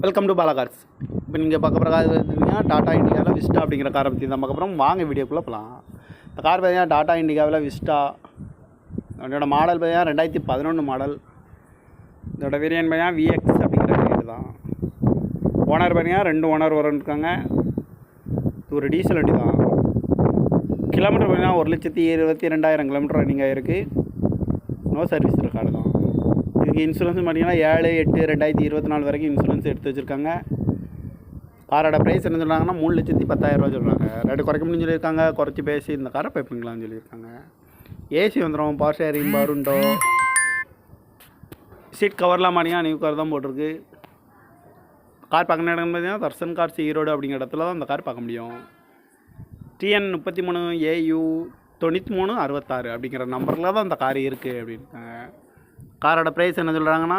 Welcome to Bala cars. இப்போ நீங்கள் பார்க்க போகிற கார் பார்த்தீங்கன்னா டாடா இண்டிகாவில் விஸ்டா அப்படிங்கிற காரை பற்றி தான் பார்க்க போகிறோம். வாங்க வீடியோக்குள்ளே போகலாம். இந்த கார் பார்த்தீங்கன்னா டாடா இண்டிகாவில் விஸ்டா. அதோட மாடல் பார்த்தீங்கன்னா 2011 மாடல். இதோட வேரியன்ட் பார்த்தீங்கன்னா விஎக்ஸ் அப்படிங்கிற வேரியன்ட் தான். ஓனர் பார்த்தீங்கன்னா 2 ஓனர் இருக்காங்க. இது ஒரு டீசல் வண்டி தான். கிலோமீட்டர் பார்த்தீங்கன்னா 1,22,000 கிலோமீட்டர் ரன்னிங் ஆகிருக்கு. நோ சர்வீஸ் ரெக்கார்டு தான். இதுக்கு இன்சூரன்ஸ் பார்த்தீங்கன்னா 7/8/2024 வரைக்கும் இன்சூரன்ஸ் எடுத்து வச்சுருக்காங்க. காரோட ப்ரைஸ் என்ன சொல்கிறாங்கன்னா 3,10,000 சொல்கிறாங்க. ரேட்டு குறைக்க முடியும்னு சொல்லியிருக்காங்க. குறைச்சி பேசி இந்த காரை பே பண்ணிக்கலாம்னு சொல்லியிருக்காங்க. ஏசி வந்துடும், பவர் ஷேரிங், பருண்டோ, சீட் கவர்லாம் பார்த்தீங்கன்னா நியூ கார் தான் போட்டிருக்கு. கார் பார்க்கணும் இடம்னு பார்த்தீங்கன்னா தர்சன் கார்ஸ் ஈரோடு அப்படிங்கிற இடத்துல தான் அந்த கார் பார்க்க முடியும். TN 33AU 9366 அப்படிங்கிற நம்பரில் தான் அந்த கார் இருக்குது அப்படின்ட்டாங்க. காரோட ப்ரைஸ் என்ன சொல்கிறாங்கன்னா